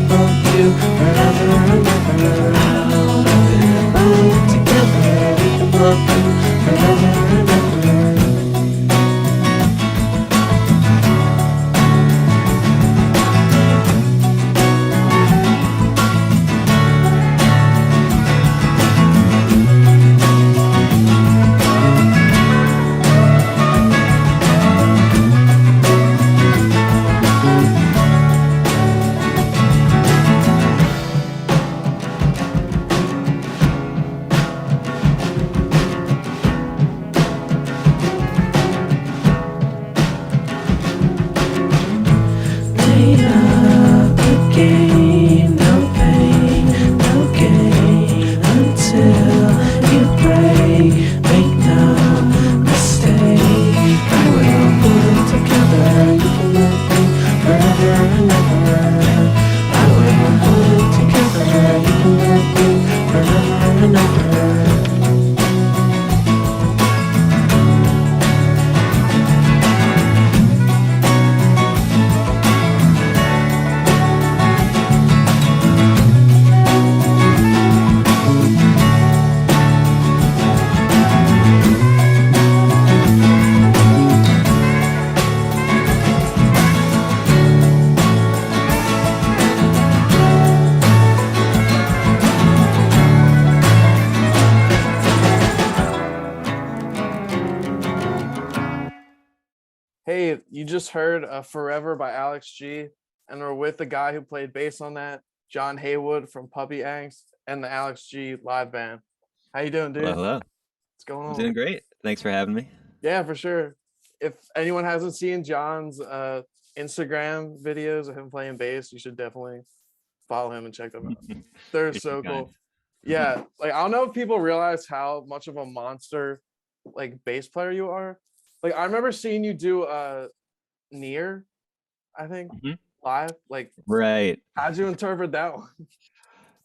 both do forever and ever. I'll put it together. We can both do forever and ever. Hey, you just heard Forever by Alex G, and we're with the guy who played bass on that, John Heywood from Puppy Angst, and the Alex G live band. How you doing, Hello, dude? hello. What's going I'm on? doing great. Thanks for having me. Yeah, for sure. If anyone hasn't seen John's Instagram videos of him playing bass, you should definitely follow him and check them out. They're You're too so kind. cool. Yeah, like I don't know if people realize how much of a monster like bass player you are. Like I remember seeing you do Near, I think, Mhm. live. Like, Right. how'd you interpret that one?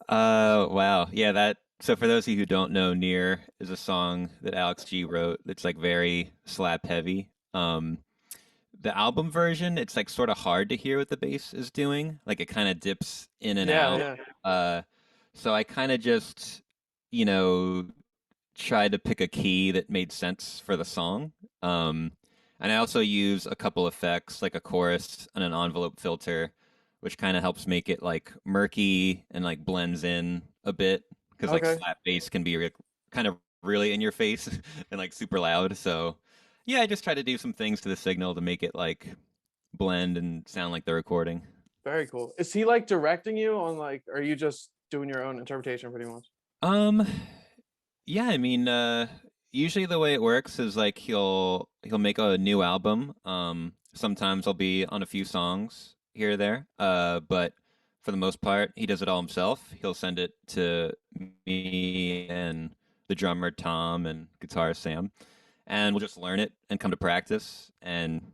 Wow. Yeah, that so for those of you who don't know, Near is a song that Alex G wrote that's like very slap heavy. The album version, it's like sort of hard to hear what the bass is doing. Like it kind of dips in and Yeah, out. yeah. Uh, so I kind of just, you know, tried to pick a key that made sense for the song. Um, and I also use a couple effects, like a chorus and an envelope filter, which kind of helps make it like murky and like blends in a bit because like Okay. slap bass can be kind of really in your face and like super loud. So yeah, I just try to do some things to the signal to make it like blend and sound like the recording. Very cool. Is he like directing you on like, or are you just doing your own interpretation pretty much? Um, Yeah, I mean, usually the way it works is like he'll make a new album. Sometimes I'll be on a few songs here or there. But for the most part, he does it all himself. He'll send it to me and the drummer Tom and guitarist Sam, and we'll just learn it and come to practice. And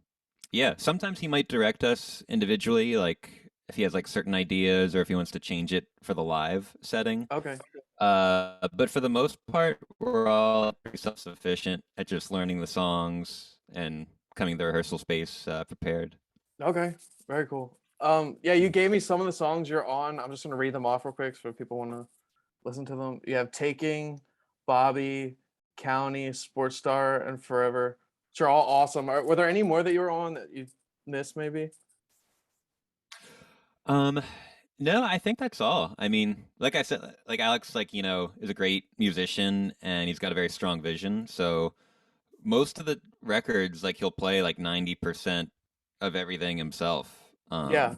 yeah, sometimes he might direct us individually, like if he has like certain ideas or if he wants to change it for the live setting. Okay. But for the most part, we're all pretty self-sufficient at just learning the songs and coming to the rehearsal space prepared. Okay. Very cool. Yeah, you gave me some of the songs you're on. I'm just gonna read them off real quick so if people want to listen to them. You have Taking, Bobby, County, Sportstar, and Forever, which are all awesome. Were there any more that you were on that you missed maybe? Um, no, I think that's all. I mean, like I said, like Alex, like is a great musician and he's got a very strong vision. So most of the records, like he'll play like 90% of everything himself. Yeah.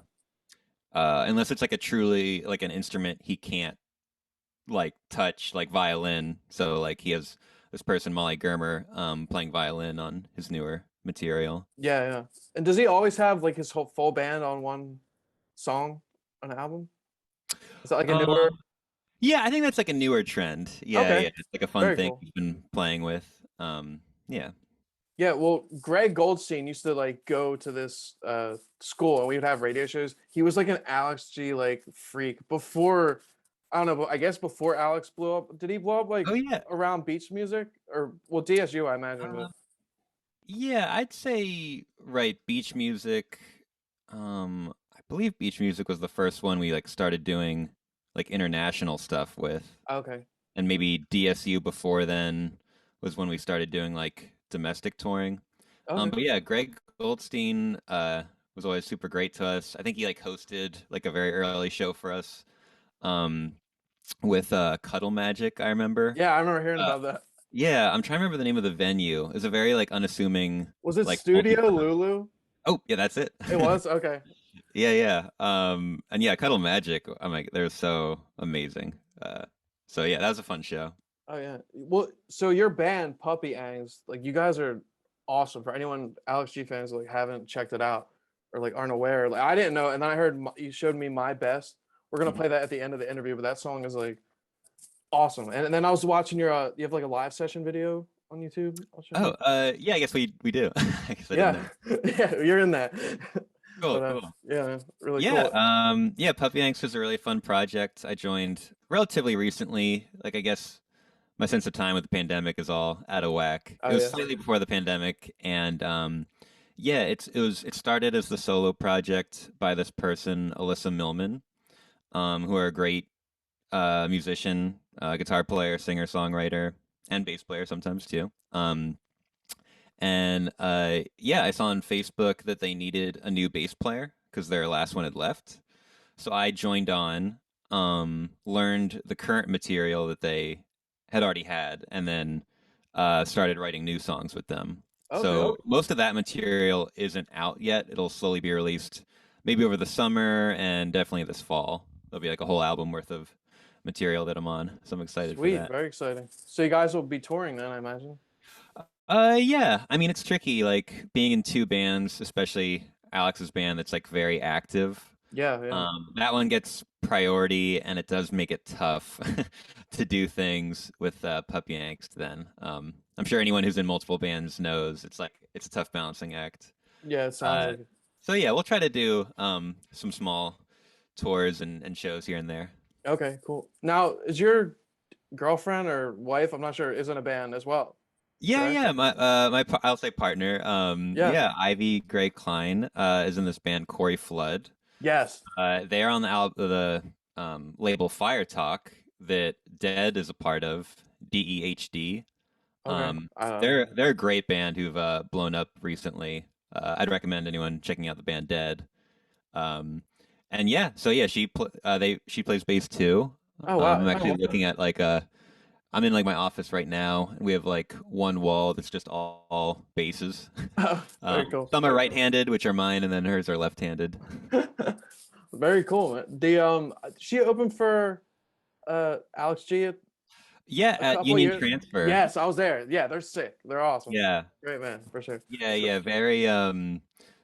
Unless it's like a truly like an instrument he can't like touch like violin. So like he has this person Molly Germer playing violin on his newer material. Yeah, yeah. And does he always have like his whole full band on one song on an album? Is that like a newer? Um, yeah, I think that's like a newer trend. Yeah, Okay, yeah, it's like a fun very thing cool. he's been playing with. Yeah. Yeah, well, Greg Goldstein used to like go to this school and we would have radio shows. He was like an Alex G like freak before, I don't know, but I guess before Alex blew up. Did he blow up like Oh yeah. around beach music or well DSU I imagine, but Uh, yeah, I'd say right beach music. I believe Beach Music was the first one we like started doing like international stuff with, Okay. and maybe DSU before then was when we started doing like domestic touring. Okay. But yeah, Greg Goldstein was always super great to us. I think he like hosted like a very early show for us um, with Cuddle Magic. I remember. Yeah, I remember hearing Uh, about that. yeah, I'm trying to remember the name of the venue. It was a very like unassuming Was it like Studio multi. Lulu? Oh yeah, that's it. It was? Okay. Yeah, yeah. And yeah, Cuddle Magic. I'm like, they're so amazing. So yeah, that was a fun show. Oh yeah. Well, so your band Puppy Angst, like you guys are awesome. For anyone Alex G fans like haven't checked it out or like aren't aware, like I didn't know, and then I heard you showed me My Best. We're gonna Mhm. play that at the end of the interview, but that song is like awesome. And then I was watching your you have like a live session video on YouTube. I'll show Oh, you. yeah, I guess we do. I guess I didn't Yeah, know. yeah, you're in that. Cool, But cool. yeah, really Yeah, cool. yeah, Puppy Yanks was a really fun project. I joined relatively recently. Like, I guess my sense of time with the pandemic is all out of whack. Oh It was yeah. slightly before the pandemic, and yeah, it started as the solo project by this person, Alyssa Millman, who are a great musician, guitar player, singer, songwriter, and bass player sometimes too. And yeah, I saw on Facebook that they needed a new bass player because their last one had left. So I joined on, learned the current material that they had already had, and then started writing new songs with them. Okay. So most of that material isn't out yet. It'll slowly be released maybe over the summer and definitely this fall. There'll be like a whole album worth of material that I'm on. So I'm excited for Sweet. that. Very exciting. So you guys will be touring then, I imagine. Yeah. I mean, it's tricky, like being in two bands, especially Alex's band that's like very active. Yeah, yeah. That one gets priority, and it does make it tough to do things with Puppy Angst. Then, I'm sure anyone who's in multiple bands knows it's like it's a tough balancing act. Yeah, it sounds Uh, like it. so yeah, we'll try to do some small tours and shows here and there. Okay, cool. Now, is your girlfriend or wife, I'm not sure, is in a band as well, Yeah, correct? yeah. I'll say partner. Yeah. Yeah, Ivy Gray Klein is in this band Corey Flood. Yes. They are on the label Fire Talk that Dead is a part of. DEHD. Okay. They're a great band who've blown up recently. I'd recommend anyone checking out the band Dead. Um, and yeah, so yeah, she plays bass too. Oh wow. I'm actually looking at like I'm in like my office right now, and we have like one wall that's just all basses. Very cool. Some are right-handed, which are mine, and then hers are left-handed. Very cool, man. The she opened for Alex G Yeah, a at couple Union years. Transfer. Yes, I was there. Yeah, they're sick. They're awesome. Yeah, Great man, for sure. yeah, So yeah. Very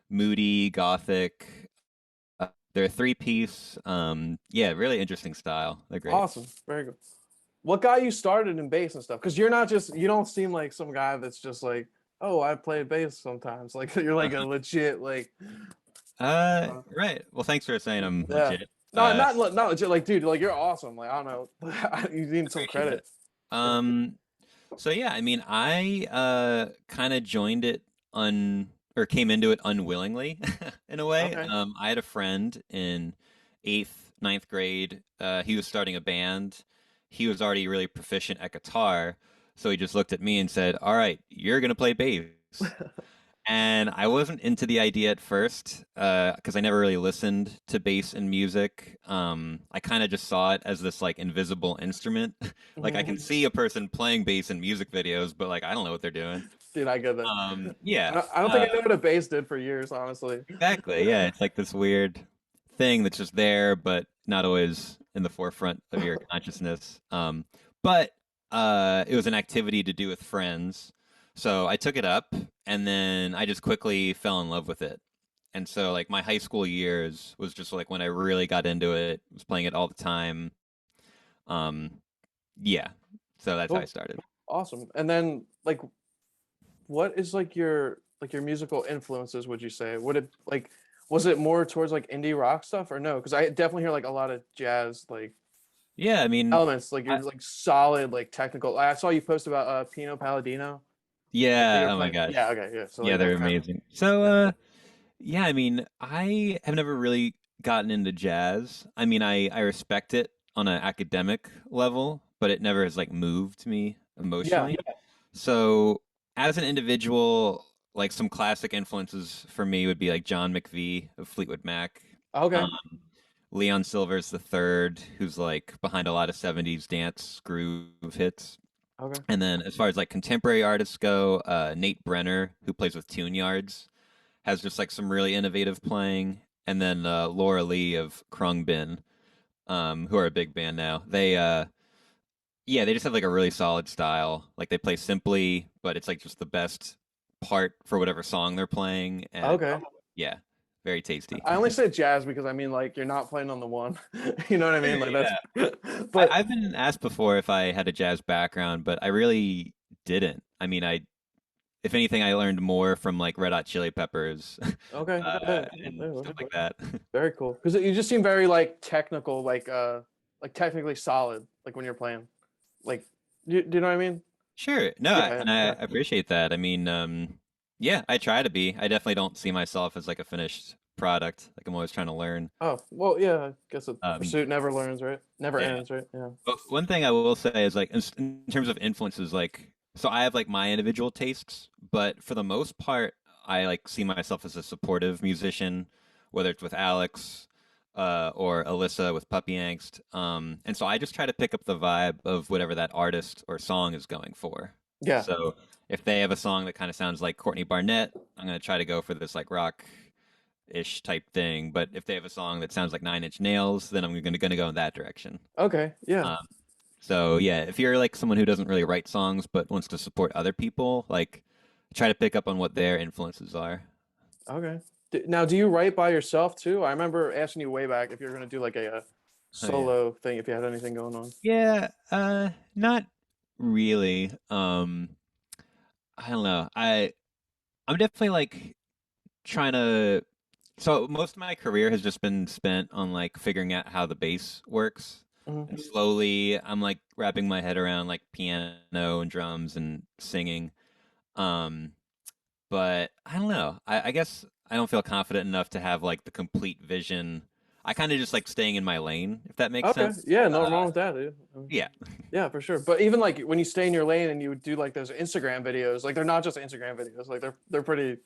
moody, gothic. They're a three-piece. Yeah, really interesting style. They're great. awesome. Very good. What got you started in bass and stuff? Because you're not just you don't seem like some guy that's just like, oh, I play bass sometimes. Like you're like a legit like Right. Well, thanks for saying I'm yeah. legit. No, not legit. Like, dude, like you're awesome. Like, I don't know. You need some Appreciate credit. it. Um, so yeah, I mean, I kind of joined it or came into it unwillingly in a way. Okay. I had a friend in eighth, ninth grade. He was starting a band. He was already really proficient at guitar, so he just looked at me and said, "All right, you're gonna play bass." And I wasn't into the idea at first because I never really listened to bass in music. I kind of just saw it as this like invisible instrument. Like I can Mhm. see a person playing bass in music videos, but like I don't know what they're doing. Dude, I get that. Yeah, I don't think I know what a bass did for years, honestly. exactly. Yeah, it's like this weird thing that's just there, but not always in the forefront of your consciousness. But it was an activity to do with friends. So I took it up and then I just quickly fell in love with it. And so like my high school years was just like when I really got into it, was playing it all the time. Um, yeah. So that's how I Cool. started. Awesome. And then like what is like your musical influences, would you say? Would it like was it more towards like indie rock stuff or no? Because I definitely hear like a lot of jazz like Yeah, I mean, elements, like you're like solid, like technical. I saw you post about Pino Palladino. That yeah, you're oh my playing. gosh. Yeah, okay, yeah. So Yeah, like they're that kind of amazing. So yeah, I mean, I have never really gotten into jazz. I mean, I respect it on an academic level, but it never has like moved me Yeah. emotionally. So as an individual, like some classic influences for me would be like John McVie of Fleetwood Mac, um, Okay. Leon Silvers the third, who's like behind a lot of '70s dance groove hits. Okay. And then as far as like contemporary artists go, Nate Brenner, who plays with Tune Yards, has just like some really innovative playing. And then Laura Lee of Krungbin, who are a big band now. Yeah, they just have like a really solid style. Like they play simply, but it's like just the best part for whatever song they're playing. And Okay. yeah, very tasty. I only say jazz because I mean like you're not playing on the one. You know what I Sure, mean? Like yeah. that's but I've been asked before if I had a jazz background, but I really didn't. I mean, if anything, I learned more from like Red Hot Chili Peppers okay. Yeah, and yeah, stuff like that. very cool. Because you just seem very like technical, like technically solid, like when you're playing. Like do you know what I mean? Sure. No, Yeah, and I yeah. appreciate that. I mean, yeah, I try to be. I definitely don't see myself as like a finished product. Like I'm always trying to learn. Oh, well, yeah, I guess the Um, pursuit never learns, right? Never yeah. ends, right? Yeah. But one thing I will say is like in terms of influences, like so I have like my individual tastes, but for the most part, I like see myself as a supportive musician, whether it's with Alex, or Alyssa with Puppy Angst. And so I just try to pick up the vibe of whatever that artist or song is going for. Yeah. So if they have a song that kind of sounds like Courtney Barnett, I'm gonna try to go for this like rock ish type thing. But if they have a song that sounds like Nine Inch Nails, then I'm gonna go in that direction. Okay. Yeah. Um, so yeah, if you're like someone who doesn't really write songs but wants to support other people, like try to pick up on what their influences are. Okay. Now, do you write by yourself too? I remember asking you way back if you're gonna do like a Oh yeah. solo thing, if you had anything going on. Yeah, not really. I don't know. I'm definitely like trying to so most of my career has just been spent on like figuring out how the bass works. Hmm. And slowly I'm like wrapping my head around like piano and drums and singing. Um, but I don't know. I guess I don't feel confident enough to have like the complete vision. I kind of just like staying in my lane, if that makes Okay. sense. Yeah, Uh, nothing wrong with that, dude. yeah. Yeah, for sure. But even like when you stay in your lane and you do like those Instagram videos, like they're not just Instagram videos, like they're pretty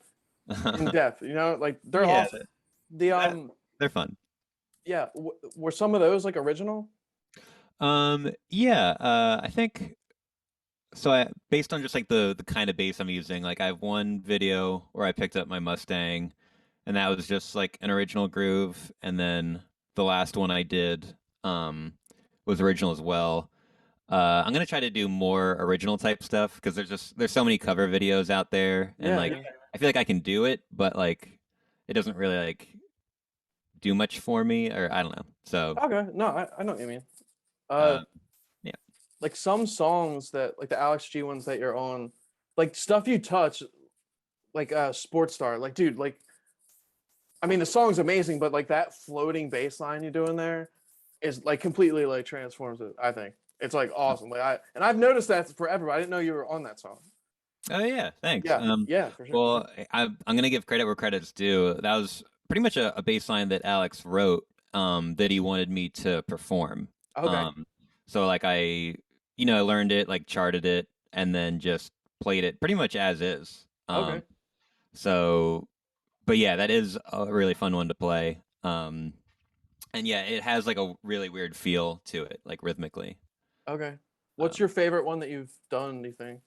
in depth, you know? Like they're Yeah, awesome. The that- they're fun. yeah, were some of those like original? Yeah, I think so. Based on just like the kind of bass I'm using, like I have one video where I picked up my Mustang, and that was just like an original groove, and then the last one I did was original as well. I'm gonna try to do more original type stuff because there's so many cover videos out there, and Yeah, like yeah. I feel like I can do it, but like it doesn't really like do much for me, or I don't know. So Okay. No, I know what you mean. Uh uh, yeah. like some songs that like the Alex G ones that you're on, like stuff you touch, like Sportstar, like dude, like I mean the song's amazing, but like that floating bass line you do in there is like completely like transforms it, I think. It's like awesome. Like I've noticed that forever, but I didn't know you were on that song. Oh yeah, thanks. Yeah, yeah, for sure. Well, I'm gonna give credit where credit's due. That was pretty much a bass line that Alex wrote, that he wanted me to perform. Okay. So like I learned it, like charted it, and then just played it pretty much as is. Okay. So, but yeah, that is a really fun one to play. And yeah, it has like a really weird feel to it, like rhythmically. Okay. What's Um, your favorite one that you've done, do you think?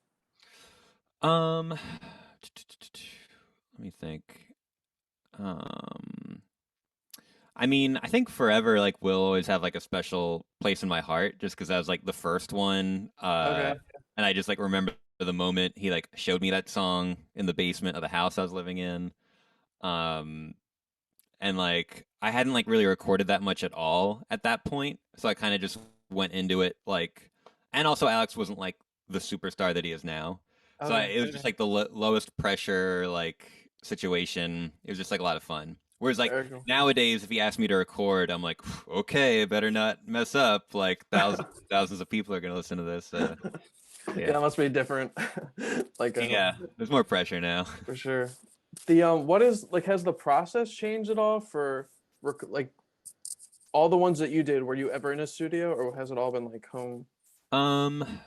um, let me think. Um, I mean, I think Forever like will always have like a special place in my heart just because that was like the first one. Okay. And I just like remember the moment he like showed me that song in the basement of the house I was living in. Um, and like I hadn't like really recorded that much at all at that point, so I kind of just went into it like, and also Alex wasn't like the superstar that he is now, so Okay. it was just like the lowest pressure like situation. It was just like a lot of fun. Whereas like Very cool. nowadays, if he asked me to record, I'm like, okay, better not mess up. Like thousands of people are gonna listen to this. Yeah, Yeah, it must be different. Like yeah. There's more pressure now. for sure. The what is like has the process changed at all for like all the ones that you did, were you ever in a studio or has it all been like home? I'm trying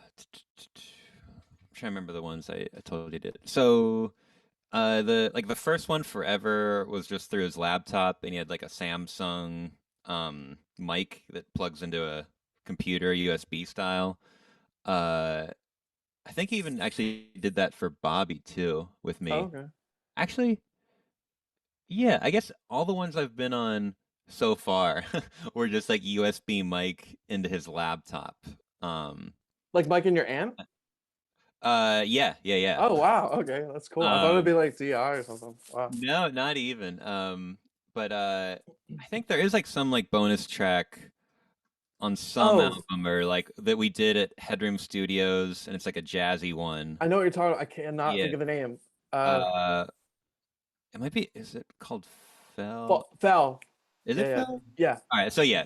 to remember the ones I totally did. So the first one forever was just through his laptop, and he had like a Samsung mic that plugs into a computer USB style. Uh, I think he even actually did that for Bobby too with Oh, me. okay. Actually, yeah, I guess all the ones I've been on so far were just like USB mic into his laptop. Um, Like Mike and your amp? yeah, yeah, yeah. Oh wow, okay, that's cool. I thought it'd Um, be like DI or something. Wow. no, not even. But I think there is like some like bonus track on some Oh, album or like that we did at Headroom Studios, and it's like a jazzy one. I know what you're talking about. I cannot Yeah. think of the name. Uh, Uh, it might be. Is it called Fell? Fell. Is Yeah, it yeah, Fell? yeah. All right. So yeah,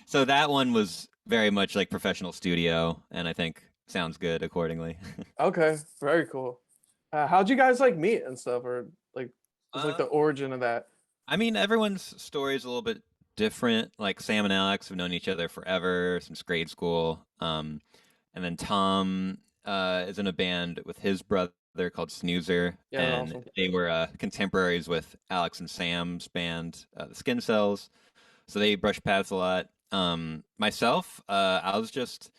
so that one was very much like professional studio, and I think sounds good accordingly. Okay, very cool. How'd you guys like meet and stuff, or like, was like the Um, origin of that? I mean, everyone's story is a little bit different. Like Sam and Alex have known each other forever since grade school. And then Tom is in a band with his brother called Snoozer, Yeah, that's and awesome. they were contemporaries with Alex and Sam's band, the Skin Cells. So they brushed paths a lot. Myself, I was just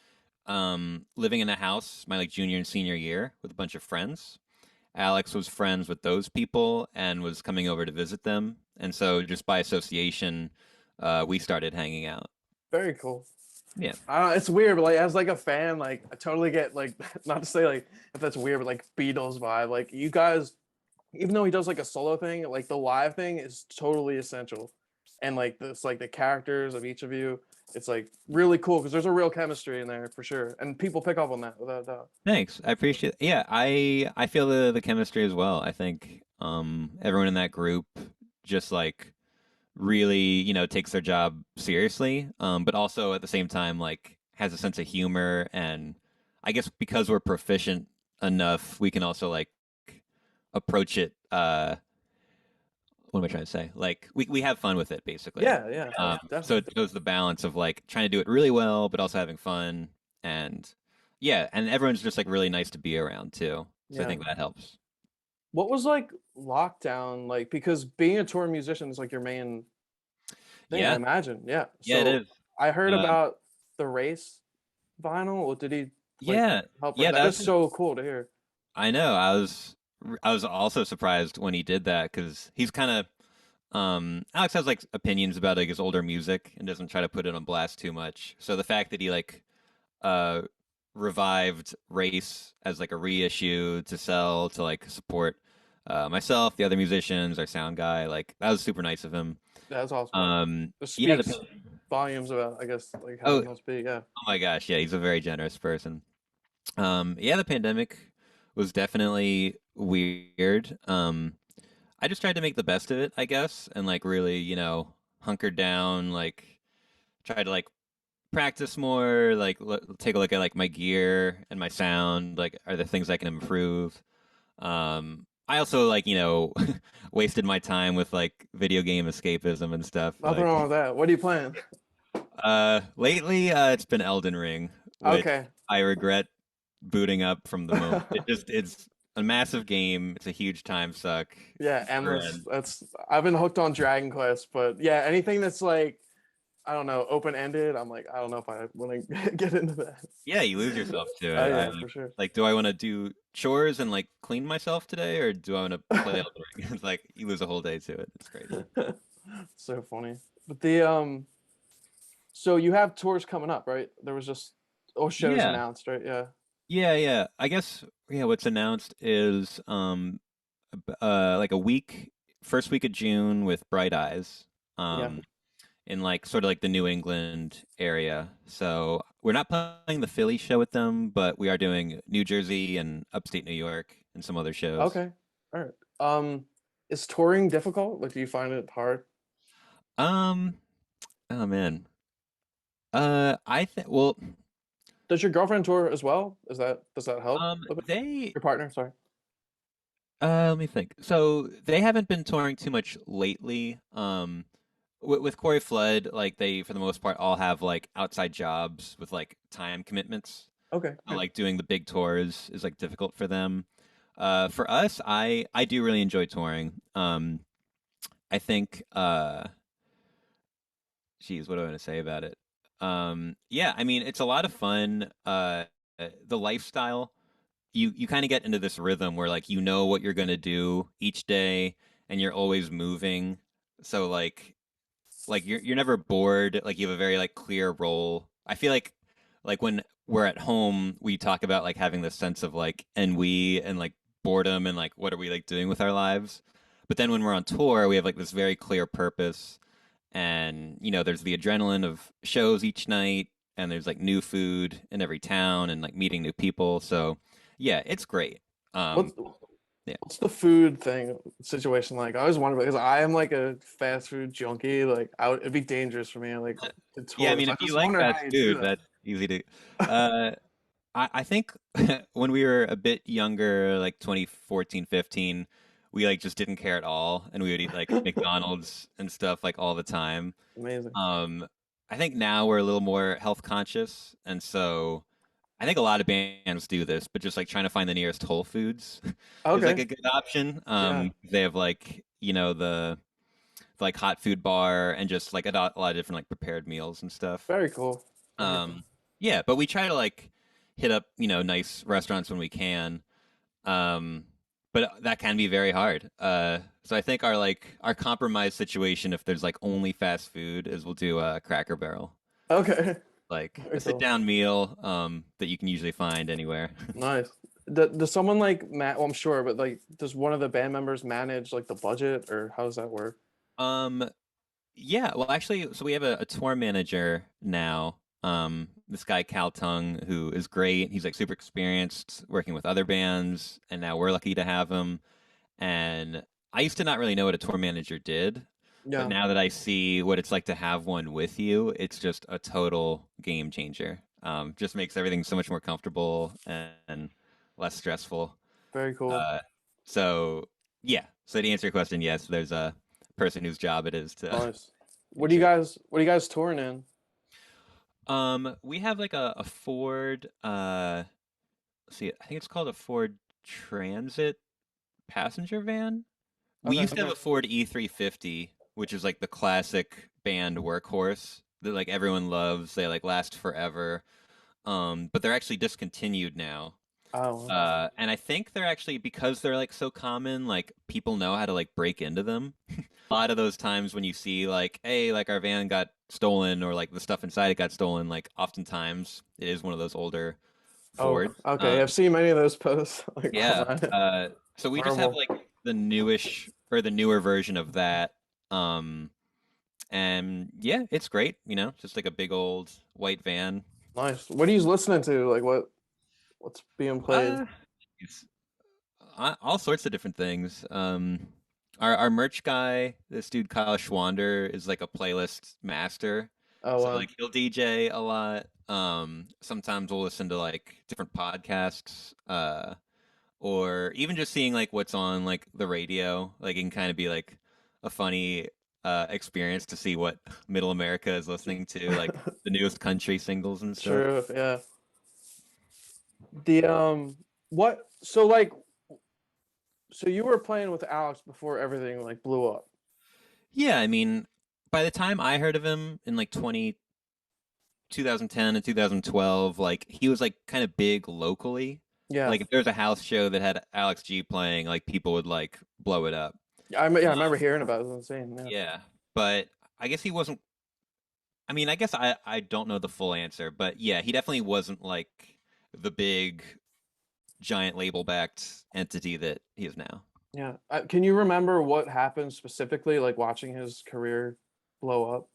living in a house my like junior and senior year with a bunch of friends. Alex was friends with those people and was coming over to visit them, and so just by association, we started hanging out. Very cool. Yeah, It's weird, but like as like a fan, like I totally get like not to say like if that's weird, but like Beatles vibe. Like you guys, even though he does like a solo thing, like the live thing is totally essential. And like this like the characters of each of you, it's like really cool because there's a real chemistry in there for sure. And people pick up on that without a doubt. thanks. I appreciate. Yeah, I feel the chemistry as well. I think everyone in that group just like really takes their job seriously, but also at the same time like has a sense of humor, and I guess because we're proficient enough, we can also like approach it. What am I trying to say? Like we have fun with it basically. Yeah, yeah, So definitely. it goes the balance of like trying to do it really well, but also having fun, and yeah, and everyone's just like really nice to be around too. So I Yeah. think that helps. What was like lockdown like? Because being a tour musician is like your main thing, I Yeah, imagine. Yeah. yeah, it So is. I heard Um, about the race vinyl. Or did he like yeah, help? yeah, That is that's. so cool to hear. I know. I was also surprised when he did that because he's kind of Alex has like opinions about like his older music and doesn't try to put it on blast too much. So the fact that he like uh revived Race as like a reissue to sell to like support myself, the other musicians, our sound guy, like that was super nice of him. That's awesome. This Yeah, speaks volumes about, I guess, like how oh it must be. Yeah. oh my gosh, yeah, he's a very generous person. Yeah, the pandemic was definitely weird. I just tried to make the best of it, I guess, and like really, hunkered down, like try to like practice more, like take a look at like my gear and my sound, like are there things I can improve. I also like, wasted my time with like video game escapism and stuff. Nothing wrong with that. What are you playing? Lately it's been Elden Ring, which Okay. I regret booting up from the moment. It's a massive game. It's a huge time suck. Yeah, endless. And That's I've been hooked on Dragon Quest, but yeah, anything that's like I don't know, open ended. I'm like, I don't know if I want to get into that. yeah, you lose yourself to Oh it. I yeah, like, for sure. like, do I want to do chores and like clean myself today, or do I want to play Elden Ring? It's like you lose a whole day to it. It's crazy. So funny. But the so you have tours coming up, right? There was just shows Yeah, announced, right? Yeah. yeah, yeah. I guess yeah. What's announced is like a week, first week of June with Bright Eyes. Yeah. Um, in like sort of like the New England area. So we're not playing the Philly show with them, but we are doing New Jersey and upstate New York and some other shows. Okay. All right. Is touring difficult? Like do you find it hard? Um, oh man. I think well, Does your girlfriend tour as well? Does that help a bit? they Your partner, sorry. let me think. So they haven't been touring too much lately. with Corey Flood, like they for the most part all have like outside jobs with like time commitments. Okay. Like doing the big tours is like difficult for them. For us, I do really enjoy touring. I think geez, what do I want to say about it? Yeah, I mean, it's a lot of fun. The lifestyle, you kind of get into this rhythm where like you know what you're gonna do each day, and you're always moving. So like you're never bored. Like you have a very like clear role. I feel like when we're at home, we talk about like having this sense of like ennui and like boredom and like what are we like doing with our lives. But then when we're on tour, we have like this very clear purpose and there's the adrenaline of shows each night and there's like new food in every town and like meeting new people, so yeah, it's great. What's um yeah. what's the food thing situation like? I always wonder because I am like a fast food junkie. Like it'd be dangerous for me like to Yeah, I tour. mean, So I if you just like wonder how fast you do food, that. that's easy to uh I think when we were a bit younger, like 2014, 15, we like just didn't care at all and we would eat like McDonald's and stuff like all the time. Amazing. um I think now we're a little more health conscious, and so I think a lot of bands do this, but just like trying to find the nearest Whole Foods is like Okay. a good option. Yeah. They have like the like hot food bar and just like a lot of different like prepared meals and stuff. Very cool. Very cool. Yeah, but we try to like hit up nice restaurants when we can. Um, but that can be very hard. So I think our compromise situation, if there's like only fast food, is we'll do a Cracker Barrel, Okay. like a Very sit cool. down meal that you can usually find anywhere. Nice. Does someone like well, I'm sure, but like, does one of the band members manage like the budget, or how does that work? um, yeah, well, actually, so we have a tour manager now. This guy Cal Tung, who is great. He's like super experienced working with other bands, and now we're lucky to have him. And I used to not really know what a tour manager did, but Yeah. now that I see what it's like to have one with you, it's just a total game changer. Just makes everything so much more comfortable and less stressful. Very cool. Uh, so yeah. So to answer your question, yes, there's a person whose job it is to Nice. make sure. What are you guys touring in? We have like a Ford. Let's see, I think it's called a Ford Transit passenger van. We Okay. used to have a Ford E350, which is like the classic band workhorse that like everyone loves. They like last forever. But they're actually discontinued now. Oh, And I think they're actually, because they're like so common, like people know how to like break into them. A lot of those times when you see like, hey, like our van got stolen or like the stuff inside it got stolen, like oftentimes it is one of those older oh, Fords. okay. I've seen many of those posts like Yeah. online. So we just have Horrible. like the newish or the newer version of that. Um, and yeah, it's great. Just like a big old white van. Nice. What are you listening to? Like what's being played? Uh, it's all sorts of different things. Our merch guy, this dude Kyle Schwander, is like a playlist master. Oh So wow. like he'll DJ a lot. Sometimes we'll listen to like different podcasts. Or even just seeing like what's on like the radio. Like it can kind of be like a funny experience to see what Middle America is listening to, like the newest country singles and stuff. True. Yeah. The what so like so you were playing with Alex before everything like blew up. Yeah, I mean, by the time I heard of him in like 2010 and 2012, like he was like kind of big locally. Yeah. Like if there was a house show that had Alex G playing, like people would like blow it up. Yeah, I Uh, remember hearing about it. It was insane. Yeah. yeah, but I guess he wasn't. I mean, I guess I don't know the full answer, but yeah, he definitely wasn't like the big giant label backed entity that he is now. Yeah. Can you remember what happened specifically, like watching his career blow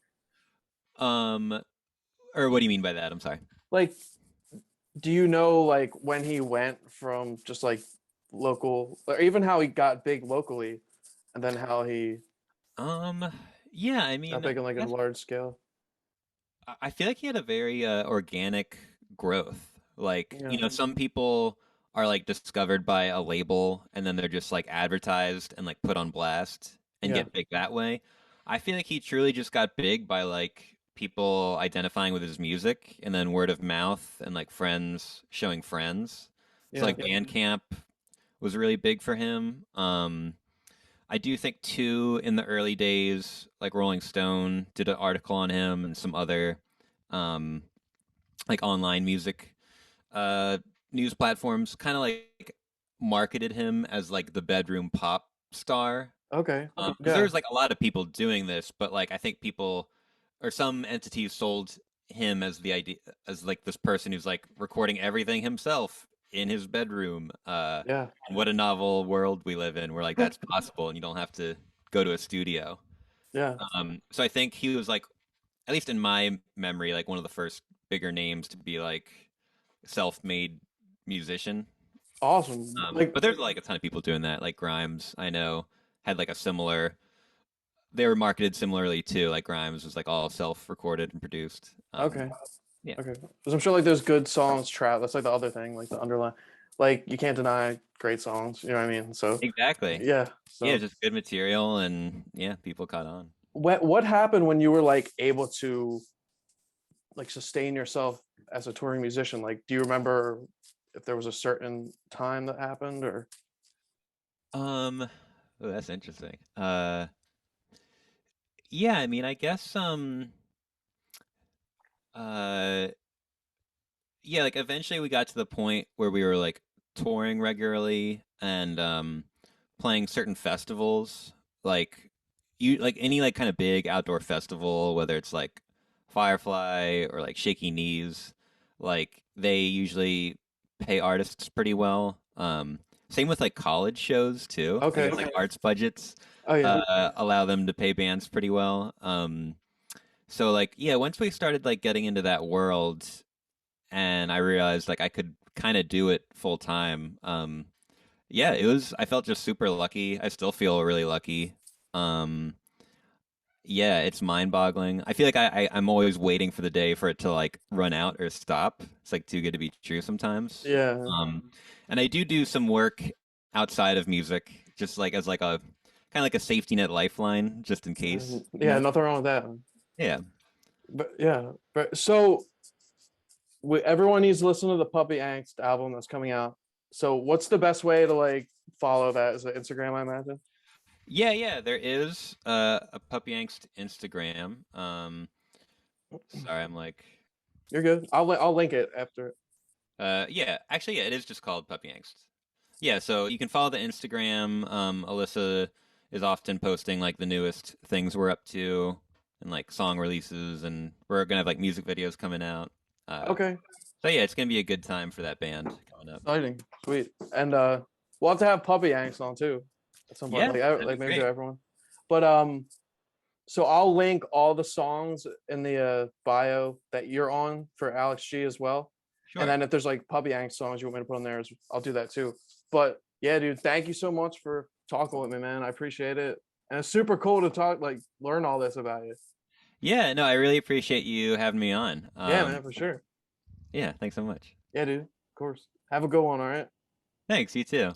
up? Um, or what do you mean by that? I'm sorry. Like, do you know like when he went from just like local, or even how he got big locally, and then how he Um, yeah, I got mean, big in like a large scale? I feel like he had a very organic growth. Like, Yeah. some people are like discovered by a label and then they're just like advertised and like put on blast and Yeah. get big that way. I feel like he truly just got big by like people identifying with his music and then word of mouth and like friends showing friends. So Yeah. like Bandcamp was really big for him. I do think too in the early days, like Rolling Stone did an article on him and some other um, like online music uh, news platforms kind of like marketed him as like the bedroom pop star. Okay. Because Yeah. there's like a lot of people doing this, but like I think people or some entities sold him as the idea as like this person who's like recording everything himself in his bedroom. Yeah. And what a novel world we live in, where like that's possible and you don't have to go to a studio. Yeah. So I think he was like, at least in my memory, like one of the first bigger names to be like self-made musician. Awesome. Like, But there's like a ton of people doing that. Like Grimes, I know, had like a similar. They were marketed similarly too. Like Grimes was like all self-recorded and produced. okay. Yeah, Okay. Because I'm sure like there's good songs trapped. That's like the other thing, like the underlying, like you can't deny great songs. You know what I mean? So exactly. yeah. Yeah, So just good material, and yeah, people caught on. what happened when you were like able to like sustain yourself as a touring musician? Like, do you remember if there was a certain time that happened or? Um, oh, that's interesting. Yeah, I mean, I guess uh, yeah, like eventually we got to the point where we were like touring regularly and playing certain festivals, like you like any like kind of big outdoor festival, whether it's like Firefly or like Shaky Knees, like they usually pay artists pretty well. Same with like college shows too. I Okay. guess like arts budgets Oh yeah. allow them to pay bands pretty well. So like yeah, once we started like getting into that world, and I realized like I could kind of do it full time. Yeah, it was. I felt just super lucky. I still feel really lucky. Um, yeah, it's mind-boggling. I feel like I'm always waiting for the day for it to like run out or stop. It's like too good to be true sometimes. Yeah. And I do some work outside of music, just like as like a kind of like a safety net lifeline, just in case. You Yeah. know? Nothing wrong with that. Yeah. But yeah. But so everyone needs to listen to the Puppy Angst album that's coming out. So what's the best way to like follow that? Is it Instagram, I imagine? Yeah, yeah, there is a Puppy Angst Instagram. Sorry, I'm like, You're good. I'll link it after. yeah, actually, yeah, it is just called Puppy Angst. Yeah, so you can follow the Instagram. Alyssa is often posting like the newest things we're up to and like song releases, and we're gonna have like music videos coming out. Okay. So yeah, it's gonna be a good time for that band coming up. Exciting. Sweet. And we'll have to have Puppy Angst on too at some point. Yeah, Like that'd be like maybe great. to everyone. But so I'll link all the songs in the bio that you're on for Alex G as well. And Sure. then if there's like Puppy Angst songs you want me to put on there, I'll do that too. But yeah, dude, thank you so much for talking with me, man. I appreciate it. And it's super cool to talk, like learn all this about you. Yeah, no, I really appreciate you having me on. Yeah, man, for sure. Yeah, thanks so much. Yeah, dude. Of course. Have a good one, all right? Thanks, you too.